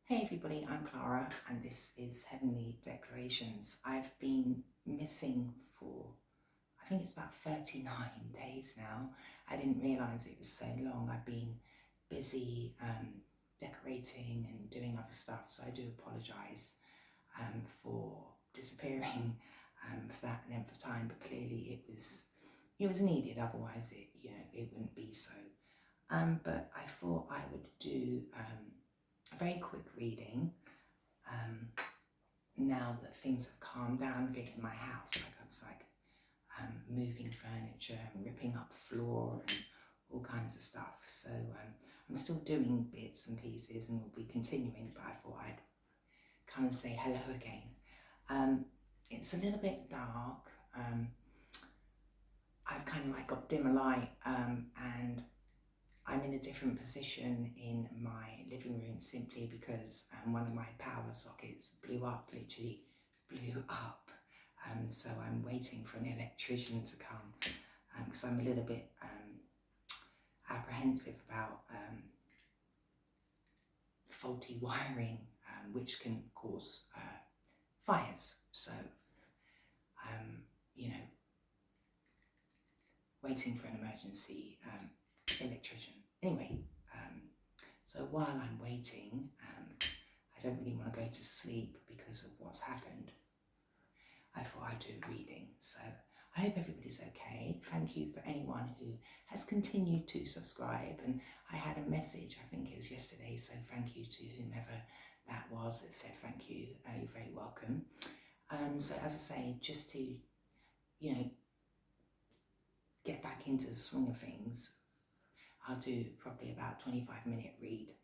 Hey everybody, I'm Clara and this is Heavenly Declarations. I've been missing for, I think it's about 39 days now. I didn't realise it was so long. I've been busy decorating and doing other stuff, so I do apologise for disappearing for that length of time, but clearly it was needed, otherwise it wouldn't be so. But I thought I would do a very quick reading now that things have calmed down a bit in my house. Like I was moving furniture and ripping up floor and all kinds of stuff. So I'm still doing bits and pieces and will be continuing, but I thought I'd come and say hello again. It's a little bit dark. I've kind of got dimmer light and I'm in a different position in my living room simply because one of my power sockets literally blew up. So I'm waiting for an electrician to come because I'm a little bit apprehensive about faulty wiring, which can cause fires. So, waiting for an emergency electrician. Anyway, so while I'm waiting, I don't really want to go to sleep because of what's happened. I thought I'd do a reading. So I hope everybody's okay. Thank you for anyone who has continued to subscribe. And I had a message, I think it was yesterday, so thank you to whomever that was that said thank you. You're very welcome. So as I say, just to, get back into the swing of things, I'll do probably about 25-minute read,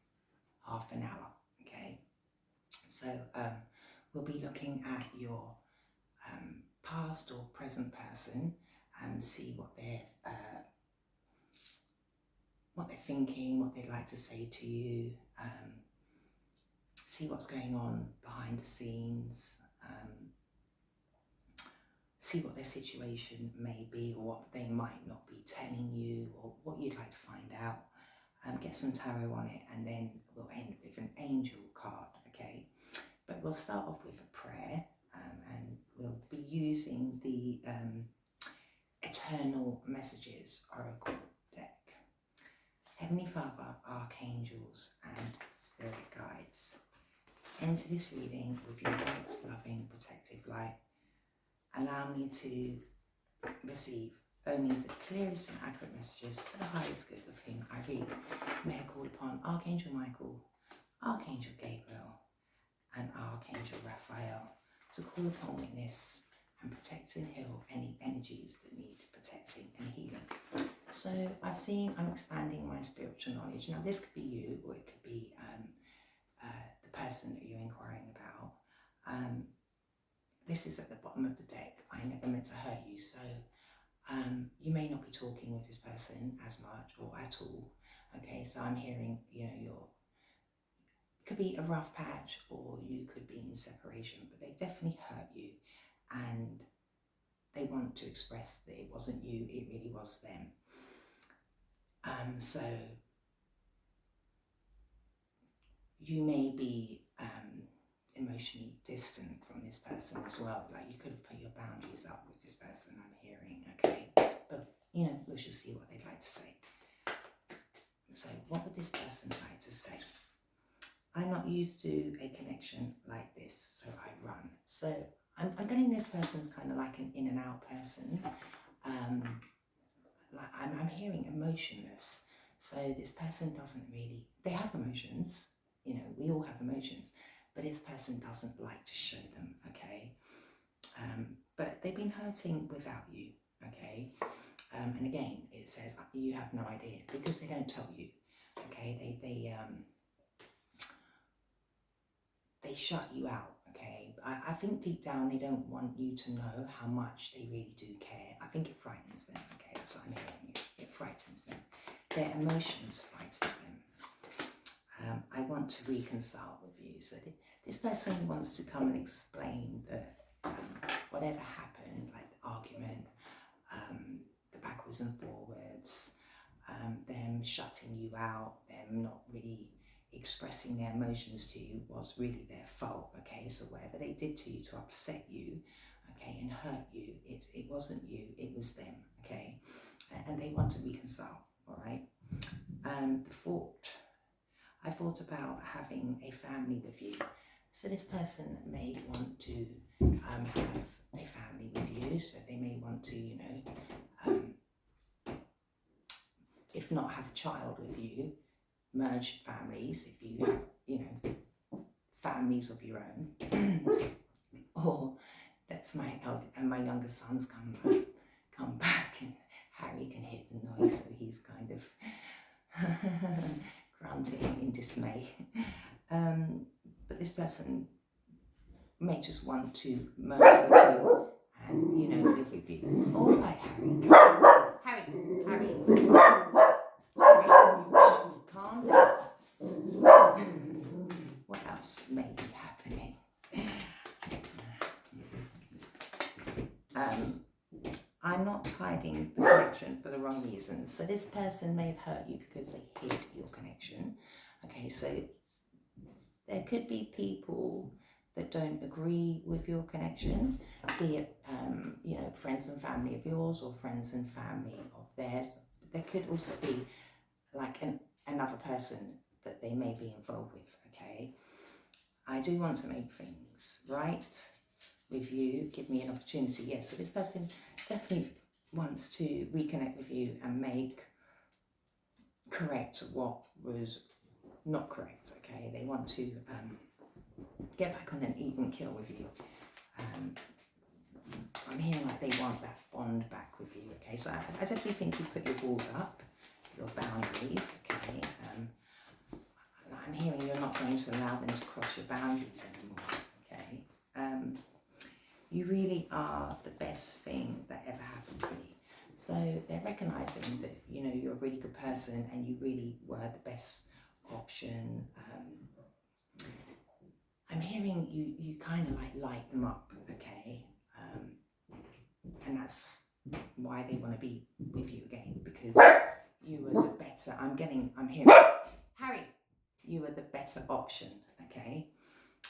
half an hour, okay? So we'll be looking at your past or present person and see what they're thinking, what they'd like to say to you, see what's going on behind the scenes, see what their situation may be or what they might not be telling you or what you'd like to find out. Get some tarot on it and then we'll end with an angel card, okay? But we'll start off with a prayer and we'll be using the Eternal Messages Oracle deck. Heavenly Father, Archangels and Spirit Guides, enter this reading with your bright, loving, protective light. Allow me to receive only the clearest and accurate messages for the highest good of whom I read. May I call upon Archangel Michael, Archangel Gabriel and Archangel Raphael to call upon witness and protect and heal any energies that need protecting and healing. So I'm expanding my spiritual knowledge. Now this could be you or it could be the person that you're inquiring about. This is at the bottom of the deck. I never meant to hurt you, so you may not be talking with this person as much or at all. Okay, so I'm hearing, it could be a rough patch or you could be in separation, but they definitely hurt you and they want to express that it wasn't you, it really was them. So you may be emotionally distant from this person as well. Like you could have put your boundaries up with this person, I'm hearing, okay? But, we should see what they'd like to say. So what would this person like to say? I'm not used to a connection like this, so I run. So I'm getting this person's kind of like an in and out person. I'm hearing emotionless. So this person doesn't really, they have emotions, we all have emotions, but this person doesn't like to show them, okay? But they've been hurting without you, okay? And again, it says you have no idea because they don't tell you, okay? They shut you out, okay? I think deep down they don't want you to know how much they really do care. I think it frightens them, okay? That's what I'm hearing. It frightens them. Their emotions frighten them. I want to reconcile with you. So this person wants to come and explain that whatever happened, like the argument, the backwards and forwards, them shutting you out, them not really expressing their emotions to you was really their fault, okay? So whatever they did to you to upset you, okay, and hurt you, it wasn't you, it was them, okay? And they want to reconcile, all right? I thought about having a family with you. So this person may want to have a family with you, so they may want to, you know, if not have a child with you, merge families if you have, you know, families of your own. Or that's my elder and my younger son's come back, and Harry can hear the noise, so he's kind of grunting in dismay. But this person may just want to merge with you and, you know, live with you. All right, Harry, calm down. What else may be happening? I'm not hiding the connection for the wrong reasons. So this person may have hurt you because they hid your connection. Okay, so there could be people that don't agree with your connection, be it, you know, friends and family of yours or friends and family of theirs. There could also be like another person that they may be involved with, okay? I do want to make things right with you. Give me an opportunity. Yes, so this person definitely wants to reconnect with you and correct what was not correct, okay? They want to get back on an even keel with you. I'm hearing like they want that bond back with you, okay? So I definitely think you put your walls up, your boundaries, okay? I'm hearing you're not going to allow them to cross your boundaries anymore, okay? You really are the best thing that ever happened to me. So they're recognizing that, you know, you're a really good person and you really were the best option. I'm hearing you kind of like light them up, okay? And that's why they want to be with you again, because you were the better, I'm hearing, Harry, you were the better option, okay?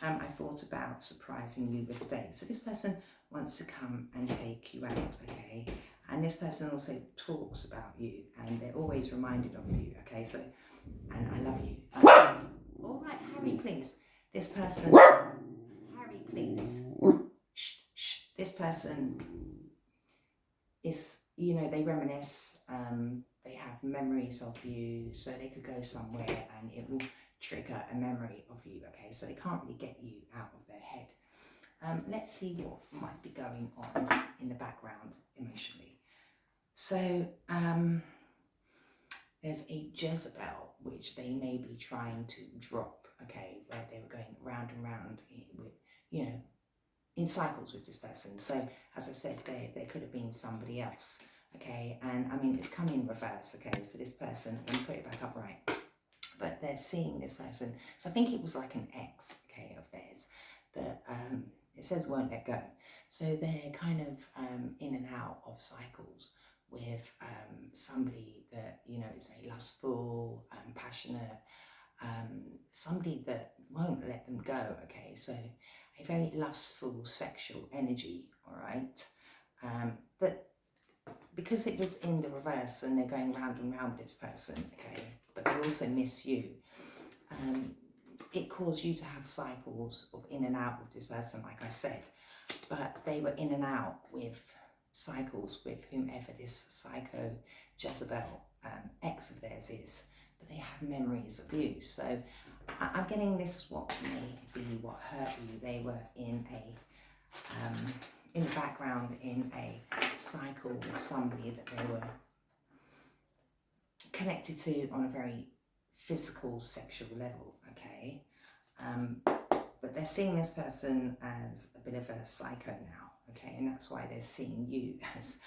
I thought about surprising you with a date. So this person wants to come and take you out, okay? And this person also talks about you and they're always reminded of you, okay? So, and I love you. All right, Harry, please. This person, Harry, please. Shh, shh. This person is, you know, they reminisce, they have memories of you, so they could go somewhere and it will trigger a memory of you, okay? So they can't really get you out of their head. Let's see what might be going on in the background emotionally. So there's a Jezebel which they may be trying to drop, okay, where they were going round and round with, you know, in cycles with this person. So as I said, there could have been somebody else, okay? And I mean, it's come in reverse, okay? So this person, let me put it back upright, but they're seeing this person. So I think it was like an ex, okay, of theirs that it says won't let go. So they're kind of in and out of cycles with somebody that, you know, is very lustful, passionate, somebody that won't let them go, okay? So a very lustful sexual energy, all right? But because it was in the reverse and they're going round and round with this person, okay, but they also miss you, it caused you to have cycles of in and out with this person, like I said, but they were in and out with cycles with whomever this psycho Jezebel ex of theirs is, but they have memories of you. So I'm getting this, what may be what hurt you. They were in the background in a cycle with somebody that they were connected to on a very physical, sexual level, okay? But they're seeing this person as a bit of a psycho now, okay? And that's why they're seeing you as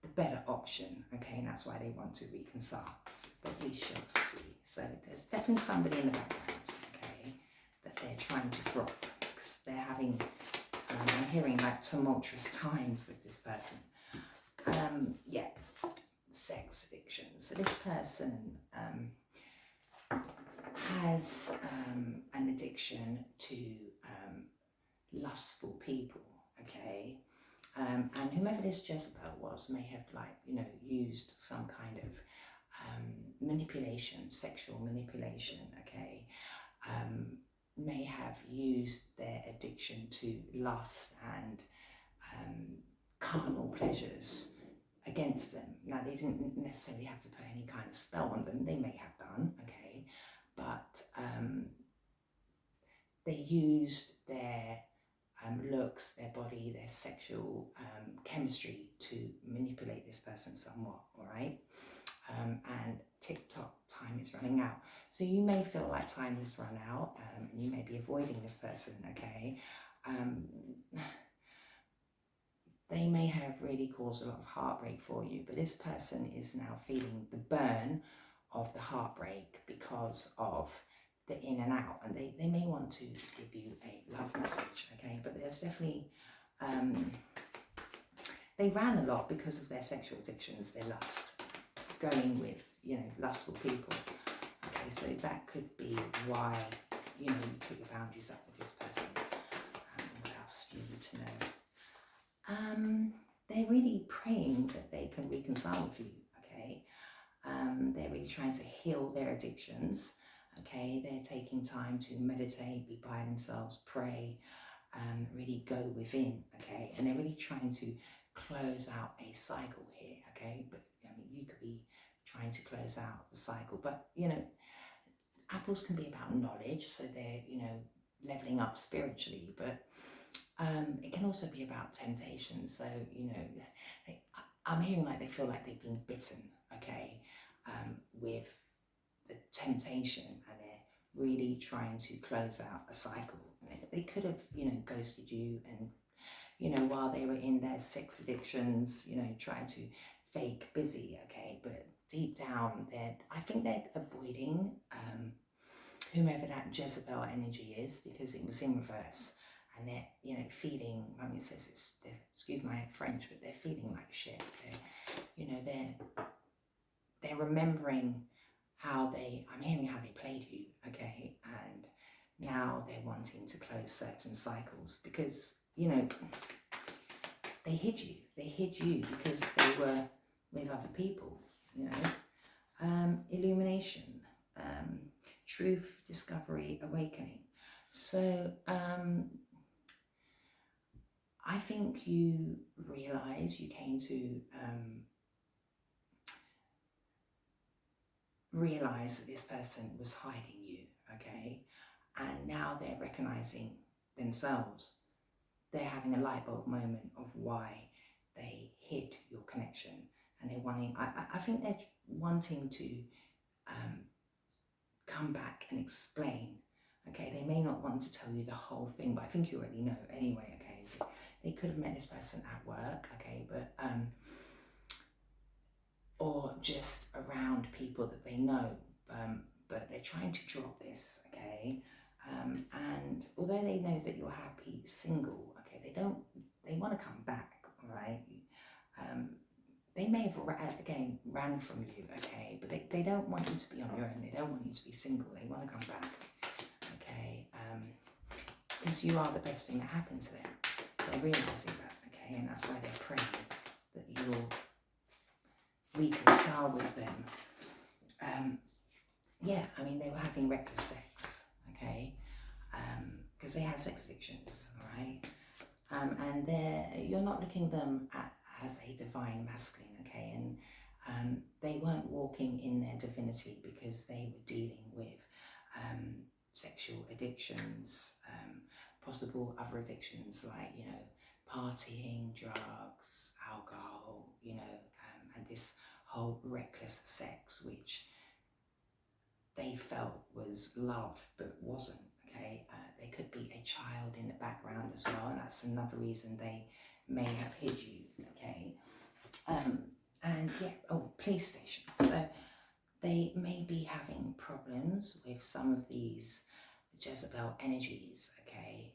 the better option, okay? And that's why they want to reconcile. But we shall see. So there's definitely somebody in the background, okay, that they're trying to drop because they're having, I'm hearing like tumultuous times with this person. Yeah, sex addiction. So this person has an addiction to lustful people, okay? And whomever this Jezebel was may have, like, you know, used some kind of manipulation, sexual manipulation, okay? May have used their addiction to lust and carnal pleasures against them. Now, they didn't necessarily have to put any kind of spell on them. They may have done, okay? But they used their looks, their body, their sexual chemistry to manipulate this person somewhat, all right? And TikTok time is running out. So you may feel like time has run out and you may be avoiding this person, okay? They may have really caused a lot of heartbreak for you, but this person is now feeling the burn of the heartbreak because of the in and out, and they may want to give you a love message, okay? But there's definitely, they ran a lot because of their sexual addictions, their lust, going with, you know, lustful people, okay? So that could be why, you know, you put your boundaries up with this person. What else do you need to know? They're really praying that they can reconcile with you, okay? They're really trying to heal their addictions, okay? They're taking time to meditate, be by themselves, pray, really go within, okay? And they're really trying to close out a cycle here, okay? But I mean, you could be trying to close out the cycle, but you know, apples can be about knowledge, so they're, you know, leveling up spiritually, but it can also be about temptation. So, you know, I'm hearing like they feel like they've been bitten, okay, with the temptation, and they're really trying to close out a cycle. They could have, you know, ghosted you, and, you know, while they were in their sex addictions, you know, trying to fake busy, okay, but deep down, I think they're avoiding whomever that Jezebel energy is, because it was in reverse. And they're, you know, feeling, I mean, it says excuse my French, but they're feeling like shit. You know, they're remembering how I'm hearing how they played you, okay? And now they're wanting to close certain cycles because, you know, they hid you. They hid you because they were with other people, you know? Illumination, truth, discovery, awakening. So, I think you came to realize that this person was hiding you, okay? And now they're recognizing themselves. They're having a light bulb moment of why they hid your connection. And they're wanting, I think they're wanting to come back and explain, okay? They may not want to tell you the whole thing, but I think you already know anyway, okay? So they could have met this person at work, okay, but or just around people that they know, but they're trying to drop this, okay? And although they know that you're happy single, okay, they want to come back, all right? They may have, again, ran from you, okay, but they don't want you to be on your own. They don't want you to be single. They want to come back, okay? Because you are the best thing that happened to them. They're realizing that, okay, and that's why they're praying that you'll reconcile with them. Yeah, I mean, they were having reckless sex, okay, because they had sex addictions, all right, and you're not looking them at as a divine masculine, okay, and they weren't walking in their divinity because they were dealing with sexual addictions, possible other addictions like, you know, partying, drugs, alcohol, you know, and this whole reckless sex, which they felt was love but wasn't, okay? There could be a child in the background as well, and that's another reason they may have hid you, okay? And yeah, police station. So they may be having problems with some of these Jezebel energies, okay?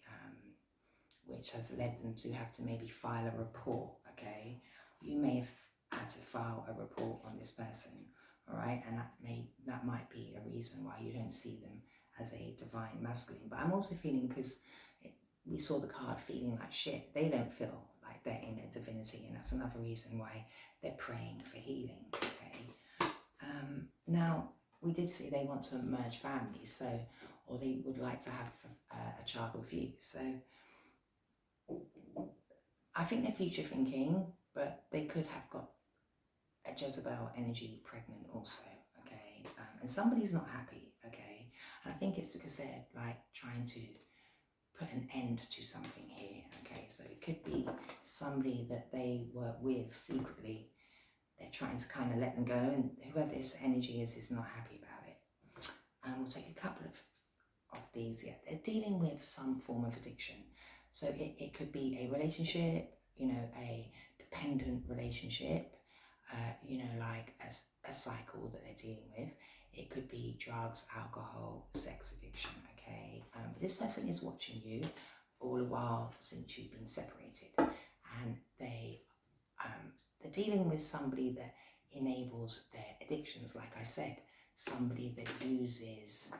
Which has led them to have to maybe file a report, okay? You may have had to file a report on this person, all right? And that might be a reason why you don't see them as a divine masculine. But I'm also feeling, because we saw the card feeling like shit, they don't feel like they're in a divinity, and that's another reason why they're praying for healing, okay? Now, we did see they want to merge families, so, or they would like to have a child with you. So I think they're future thinking, but they could have got a Jezebel energy pregnant also, okay? And somebody's not happy, okay? And I think it's because they're like trying to put an end to something here, okay? So it could be somebody that they were with secretly. They're trying to kind of let them go, and whoever this energy is not happy about it. We'll take a couple of these. Yeah, they're dealing with some form of addiction. So it could be a relationship, you know, a dependent relationship, you know, like a cycle that they're dealing with. It could be drugs, alcohol, sex addiction, okay? But this person is watching you all the while since you've been separated, and they're dealing with somebody that enables their addictions, like I said, somebody that uses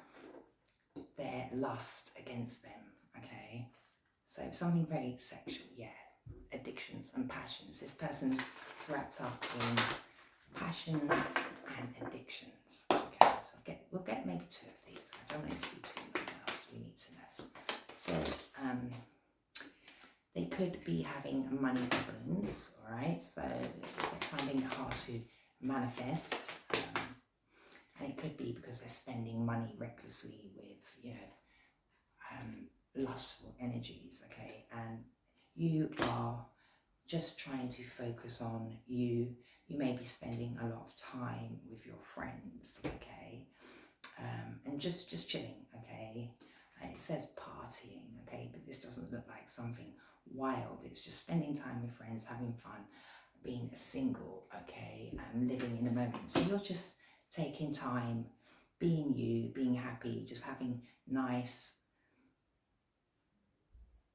their lust against them, okay? So something very sexual, yeah. Addictions and passions. This person's wrapped up in passions and addictions, okay? So we'll get maybe two of these. I don't want it to be too much else we need to know. So they could be having money problems, all right? So they're finding it hard to manifest. And it could be because they're spending money recklessly with, you know, lustful energies, okay? And you are just trying to focus on you. You may be spending a lot of time with your friends, okay? And just chilling, okay? And it says partying, okay? But this doesn't look like something wild. It's just spending time with friends, having fun, being single, okay? Living in the moment. So you're just taking time, being you, being happy, just having nice,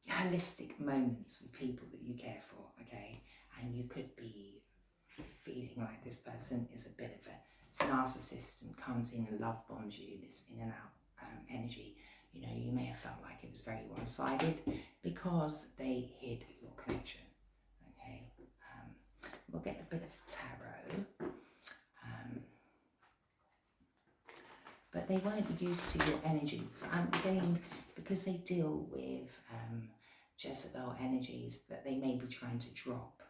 holistic moments with people that you care for, okay? And you could be feeling like this person is a bit of a narcissist and comes in and love bombs you, this in and out energy. You know, you may have felt like it was very one-sided because they hid your connection, okay? We'll get a bit of tarot. But they weren't used to your energy. So again, because they deal with Jezebel energies that they may be trying to drop,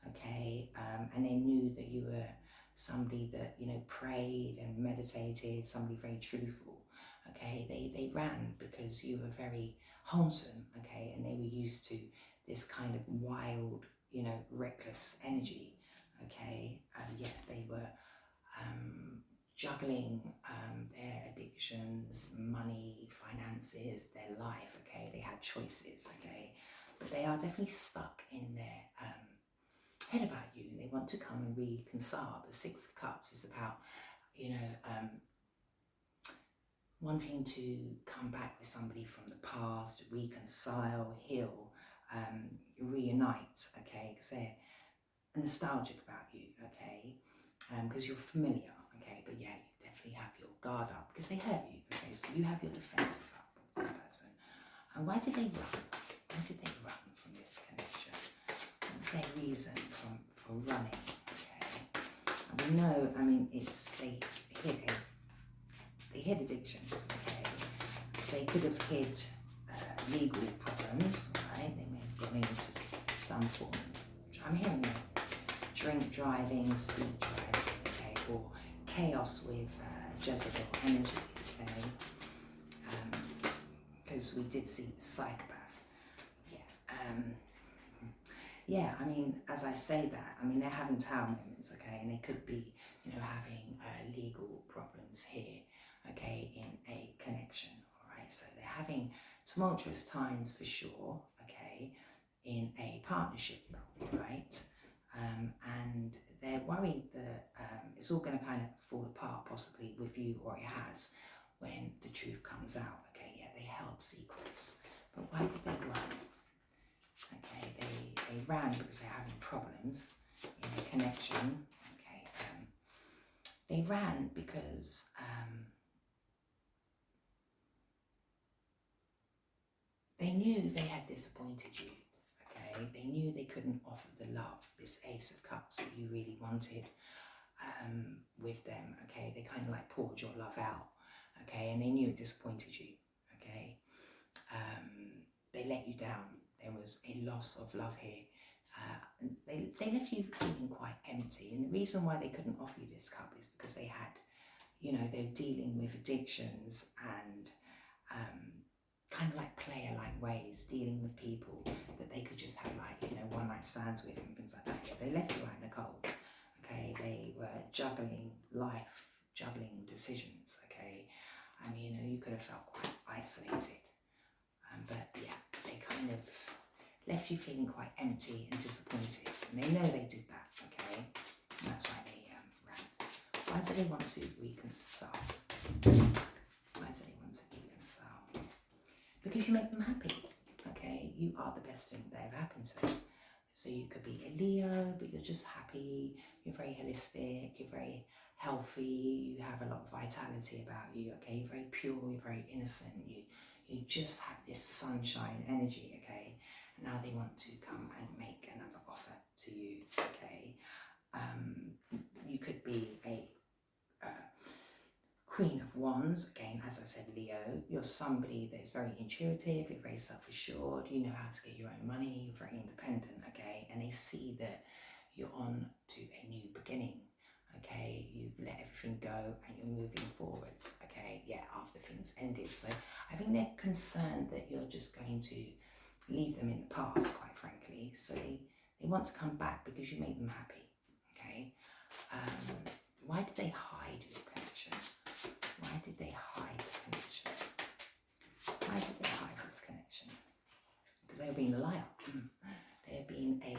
okay? And they knew that you were somebody that, you know, prayed and meditated, somebody very truthful, okay? They ran because you were very wholesome, okay? And they were used to this kind of wild, you know, reckless energy, okay? Yeah, they were juggling their addictions, money, finances, their life, okay? They had choices, okay? But they are definitely stuck in their head about you, and they want to come and reconcile. The Six of Cups is about, you know, wanting to come back with somebody from the past, reconcile, heal, reunite, okay? Because they're nostalgic about you, okay? Because you're familiar, okay? But yeah, you definitely have your guard up because they hurt you, okay? So you have your defenses up with this person. And why did they run? Why did they run from this connection? What was their reason for running, okay? And we know, I mean, it's they hid addictions, okay? They could have hid legal problems, right? They may have gone into some form of, I'm hearing drink driving, speed driving, okay? Or chaos with Jezebel energy, okay? Because we did see the psychopath. Yeah, I mean, as I say that, I mean, they're having tower moments, okay? And they could be, you know, having legal problems here, okay, in a connection, all right? So they're having tumultuous times for sure, okay, in a partnership, right? And they're worried that it's all going to kind of fall apart possibly with you, or it has, when the truth comes out, okay? Yeah, they held secrets, but why did they run? Okay, they ran because they're having problems in a connection, okay? They ran because they knew they had disappointed you, okay? They knew they couldn't offer the love, this Ace of Cups that you really wanted with them, okay? They kind of like poured your love out, okay? And they knew it disappointed you, okay? They let you down. There was a loss of love here. They left you feeling quite empty. And the reason why they couldn't offer you this cup is because they had, you know, they were dealing with addictions and kind of like player-like ways, dealing with people that they could just have like, you know, one night stands with and things like that. Yeah, they left you out in the cold, okay? They were juggling life, juggling decisions, okay? I mean, you know, you could have felt quite isolated. But yeah, they kind of left you feeling quite empty and disappointed. And they know they did that, okay? And that's why they ran. Why do they want to reconcile? Why do they want to reconcile? Because you make them happy, okay? You are the best thing that ever happened to them. So you could be a Leo, but you're just happy. You're very holistic. You're very healthy. You have a lot of vitality about you, okay? You're very pure. You're very innocent. You just have this sunshine energy, okay? And now they want to come and make another offer to you, okay? You could be a Queen of Wands, again, as I said, Leo. You're somebody that is very intuitive, you're very self-assured, you know how to get your own money, you're very independent, okay? And they see that you're on to a new beginning, okay? You've let everything go and you're moving forwards, okay? Yeah, after things ended. So I think they're concerned that you're just going to leave them in the past, quite frankly. So they want to come back because you made them happy, okay? Why did they hide your connection? Why did they hide the connection? Why did they hide this connection? Because they were being a liar. They have been a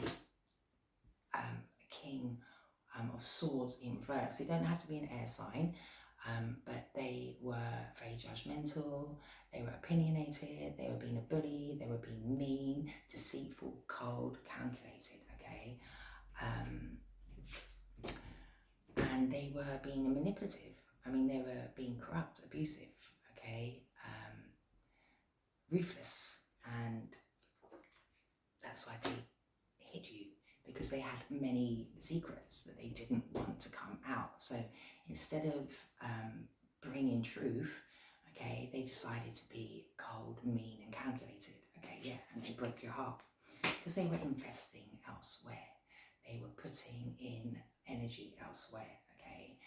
King of Swords in reverse. They don't have to be an air sign, but they were very judgmental, they were opinionated, they were being a bully, they were being mean, deceitful, cold, calculated, okay? And they were being manipulative. I mean, they were being corrupt, abusive, okay? Ruthless, and that's why they hid you, because they had many secrets that they didn't want to come out. So instead of bringing truth, okay, they decided to be cold, mean and calculated, okay, yeah, and they broke your heart because they were investing elsewhere. They were putting in energy elsewhere, okay,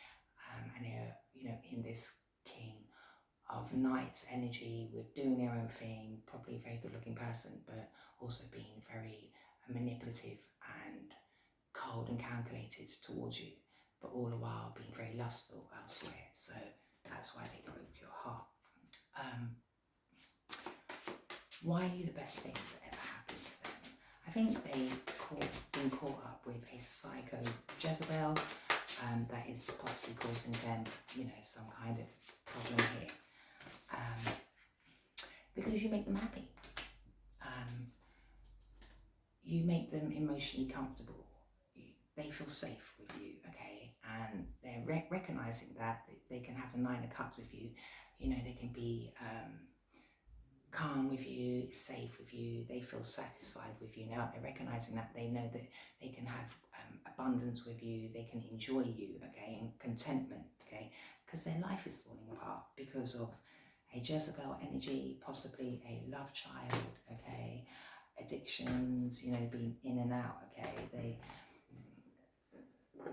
and they're, you know, in this King of Knights energy with doing their own thing, probably a very good looking person, but also being very manipulative and cold and calculated towards you, but all the while being very lustful elsewhere. So that's why they broke your heart. Why are you the best thing that ever happened to them? I think they've been caught up with a psycho Jezebel that is possibly causing them, you know, some kind of problem here. Because you make them happy. You make them emotionally comfortable. They feel safe with you, okay? And they're recognizing that they can have the Nine of Cups with you. You know, they can be calm with you, safe with you. They feel satisfied with you. Now they're recognizing that. They know that they can have abundance with you. They can enjoy you, okay? And contentment, okay? Because their life is falling apart because of a Jezebel energy, possibly a love child, okay? Addictions, you know, being in and out, okay?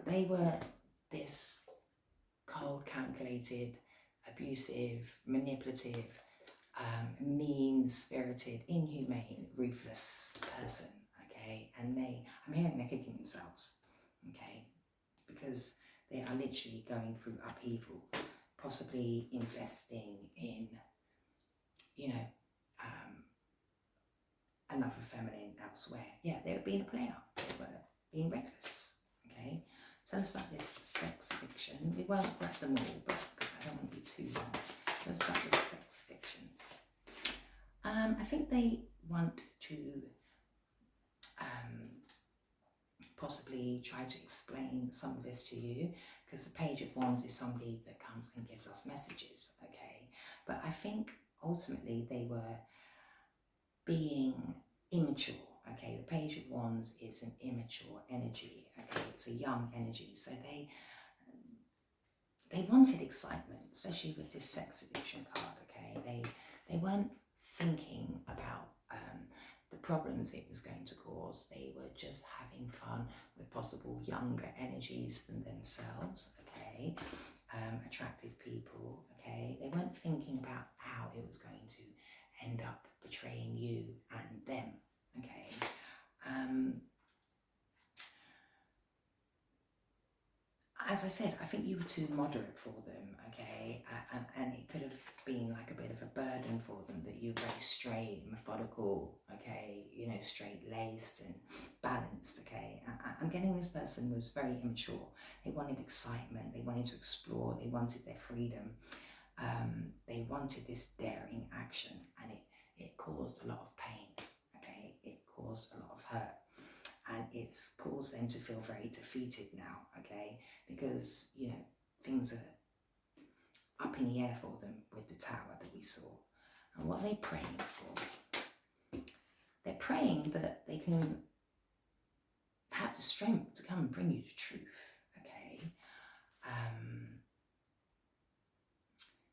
They were this cold, calculated, abusive, manipulative, mean-spirited, inhumane, ruthless person, okay? And I'm hearing they're kicking themselves, okay? Because they are literally going through upheaval, possibly investing in, you know, another feminine elsewhere. Yeah, they were being a player. They were being reckless, okay? Tell us about this sex fiction. We won't grab them all, but because I don't want to be too long. Tell us about this sex fiction. I think they want to possibly try to explain some of this to you, because the Page of Wands is somebody that comes and gives us messages, okay? But I think ultimately they were being immature. Okay, the Page of Wands is an immature energy. Okay, it's a young energy. So they wanted excitement, especially with this sex addiction card. Okay, they weren't thinking about the problems it was going to cause. They were just having fun with possible younger energies than themselves. Okay, attractive people. Okay, they weren't thinking about how it was going to end up betraying you and them. Okay. As I said, I think you were too moderate for them, okay? And it could have been like a bit of a burden for them, that you're very straight, methodical, okay? You know, straight-laced and balanced, okay? I'm getting this person was very immature. They wanted excitement, they wanted to explore, they wanted their freedom. They wanted this daring action, and it caused a lot of pain, okay? It caused a lot of hurt. And it's caused them to feel very defeated now, okay? Because, you know, things are up in the air for them with the tower that we saw. And what are they praying for? They're praying that they can have the strength to come and bring you the truth, okay?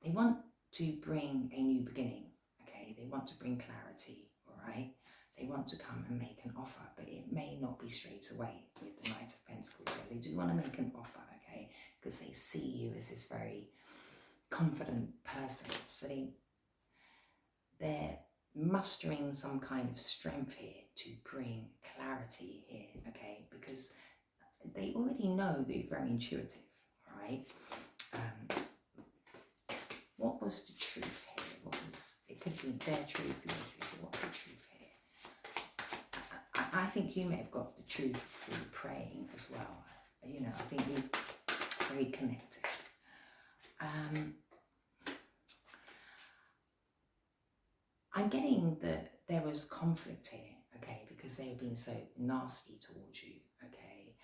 They want to bring a new beginning, okay? They want to bring clarity, all right? They want to come and make an offer, but it may not be straight away with the Knight of Pentacles. So they do want to make an offer, okay? Because they see you as this very confident person. So they're mustering some kind of strength here to bring clarity here, okay? Because they already know that you're very intuitive, all right? What was the truth here? It could be their truth, your truth. What's the truth here? I think you may have got the truth through praying as well. You know, I think you're very connected. I'm getting that there was conflict here, okay, because they were being so nasty towards you, okay,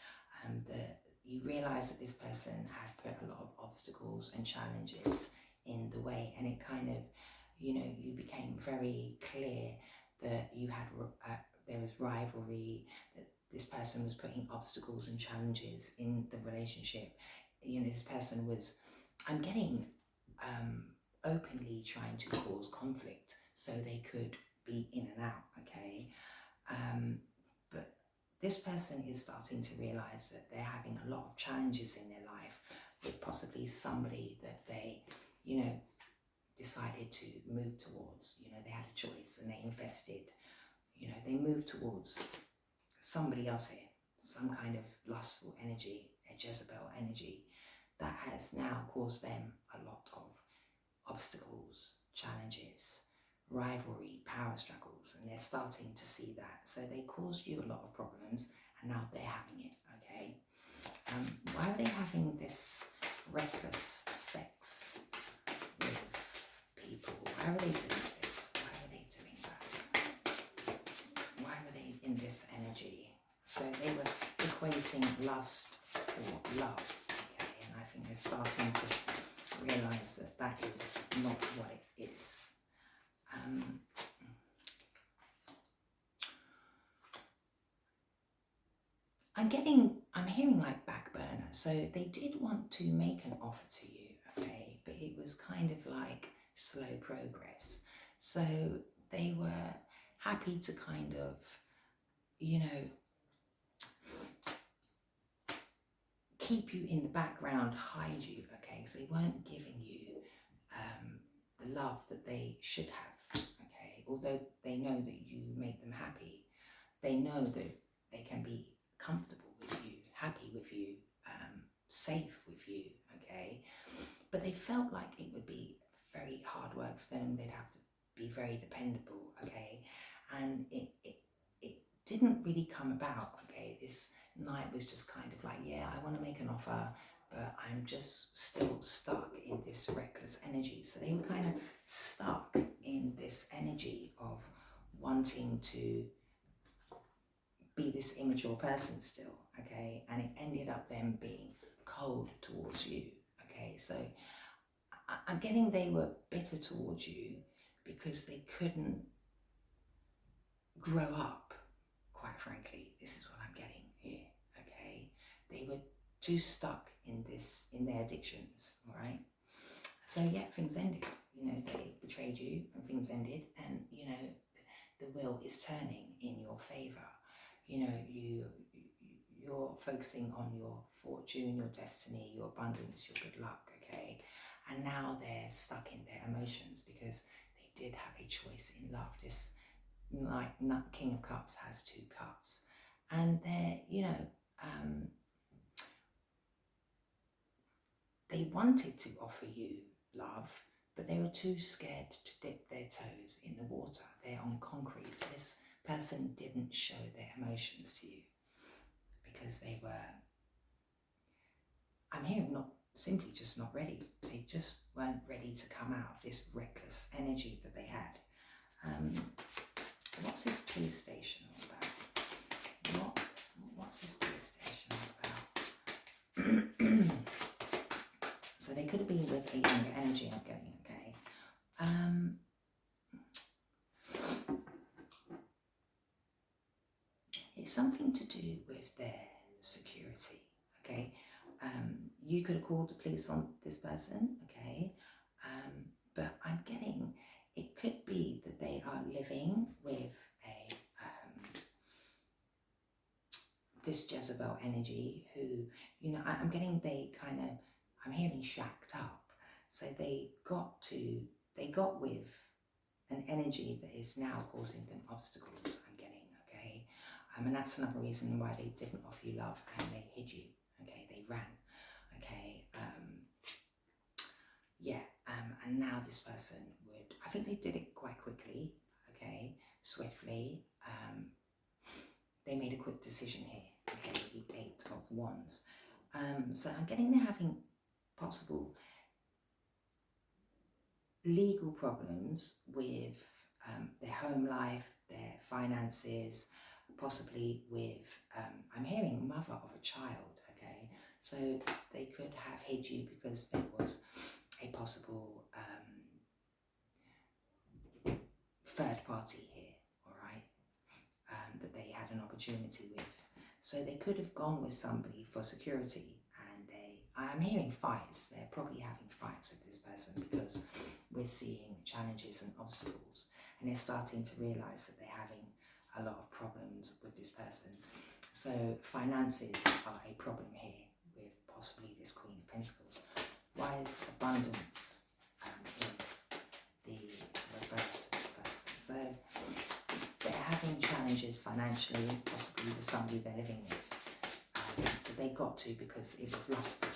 that you realise that this person had put a lot of obstacles and challenges in the way, and it kind of, you know, you became very clear that you had, there was rivalry, that this person was putting obstacles and challenges in the relationship. You know, this person was, I'm getting, openly trying to cause conflict so they could be in and out, okay? But this person is starting to realise that they're having a lot of challenges in their life with possibly somebody that they, you know, decided to move towards. You know, they had a choice and they invested, you know, they moved towards somebody else here, some kind of lustful energy, a Jezebel energy that has now caused them a lot of obstacles, challenges, rivalry, power struggles, and they're starting to see that. So they caused you a lot of problems and now they're having it, okay? Why are they having this reckless sex with people? Why are they doing this? Why are they doing that? Why were they in this energy? So they were equating lust for love, okay? And I think they're starting to realise that that is not what it is. I'm hearing like back burner. So they did want to make an offer to you, okay, but it was kind of like slow progress. So they were happy to kind of, you know, keep you in the background, hide you, okay, so they weren't giving you the love that they should have, okay, although they know that you make them happy. They know that they can be comfortable with you, happy with you, safe with you, okay? But they felt like it would be very hard work for them. They'd have to be very dependable, okay? And it didn't really come about, okay? This night was just kind of like, yeah, I want to make an offer, but I'm just still stuck in this reckless energy. So they were kind of stuck in this energy of wanting to be this immature person still, okay? And it ended up them being cold towards you, okay? So I'm getting they were bitter towards you because they couldn't grow up, quite frankly. This is what I'm getting here, okay? They were too stuck in their addictions, all right? So yeah, things ended. You know, they betrayed you and things ended, and you know, the wheel is turning in your favor. You know, you're focusing on your fortune, your destiny, your abundance, your good luck, okay? And now they're stuck in their emotions because they did have a choice in love. This, like, King of Cups has 2 cups, and they're, you know, they wanted to offer you love, but they were too scared to dip their toes in the water. They're on concrete. So this person didn't show their emotions to you because they were, I'm hearing, not simply just not ready. They just weren't ready to come out of this reckless energy that they had. What's this police station all about? What's this police station all about? So they could have been with a younger energy, I'm getting, okay? It's something to do with their security, okay? You could have called the police on this person, okay? But I'm getting, it could be that they are living with a this Jezebel energy who, you know, I'm getting they kind of, I'm hearing shacked up. So they got with an energy that is now causing them obstacles, I'm getting, okay? And that's another reason why they didn't offer you love and they hid you, okay? They ran, okay? And now this person would, I think they did it quite quickly, okay? Swiftly. They made a quick decision here, okay? The 8 of Wands. So I'm getting they're having possible legal problems with their home life, their finances, possibly with, I'm hearing mother of a child, okay? So they could have hid you because there was a possible third party here, all right, that they had an opportunity with. So they could have gone with somebody for security, and I'm hearing fights. They're probably having fights with this person because we're seeing challenges and obstacles, and they're starting to realize that they're having a lot of problems with this person. So finances are a problem here with possibly this Queen of Pentacles. Why is abundance in the reverse of this person? So they're having challenges financially, possibly with somebody they're living with. But they got to because it was lustful.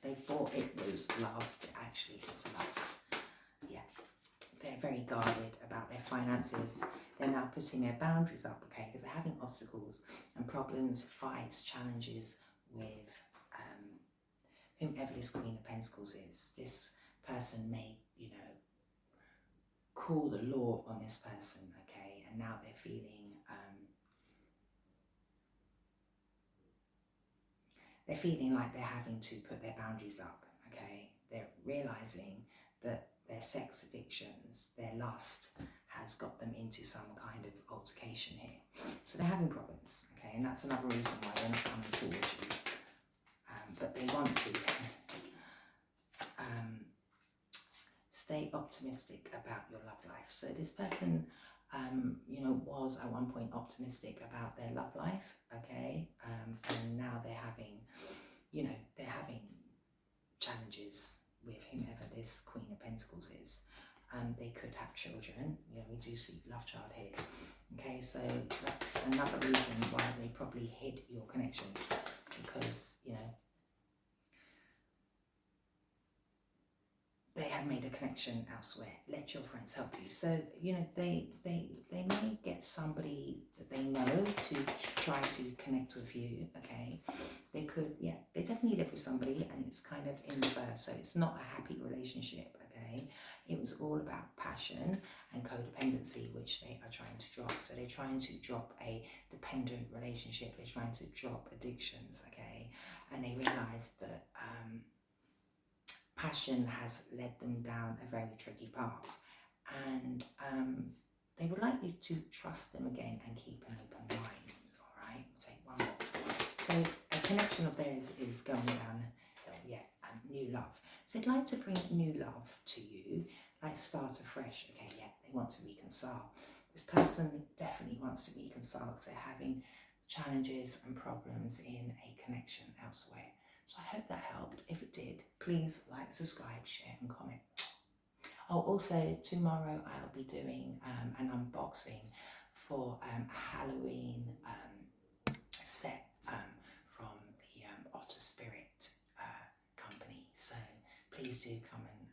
They thought it was love, but actually it was lust. Yeah, they're very guarded about their finances. They're now putting their boundaries up, okay, because they're having obstacles and problems, fights, challenges with whomever this Queen of Pentacles is. This person may, you know, call the law on this person, okay, and now they're feeling like they're having to put their boundaries up, okay? They're realizing that their sex addictions, their lust has got them into some kind of altercation here. So they're having problems, okay? And that's another reason why they're not coming towards you. But they want to. Stay optimistic about your love life. So this person, you know, was at one point optimistic about their love life, okay? And now they're having, you know, they're having challenges with whomever this Queen of Pentacles is. They could have children. You know, we do see love child here. Okay, so that's another reason why they probably hid your connection, because, you know, they had made a connection elsewhere. Let your friends help you. So, you know, they may get somebody that they know to try to connect with you, okay? They could, yeah, they definitely live with somebody and it's kind of in reverse. So it's not a happy relationship, okay? It was all about passion and codependency, which they are trying to drop. So they're trying to drop a dependent relationship. They're trying to drop addictions, okay? And they realized that passion has led them down a very tricky path, and they would like you to trust them again and keep an open mind. All right, we'll take one more. So a connection of theirs is going downhill, yeah, and new love. So they'd like to bring new love to you, like start afresh. Okay, yeah, they want to reconcile. This person definitely wants to reconcile because they're having challenges and problems in a connection elsewhere. So I hope that helped. If it did, please like, subscribe, share and comment. Oh, also tomorrow I'll be doing an unboxing for a Halloween set from the Otter Spirit company. So please do come and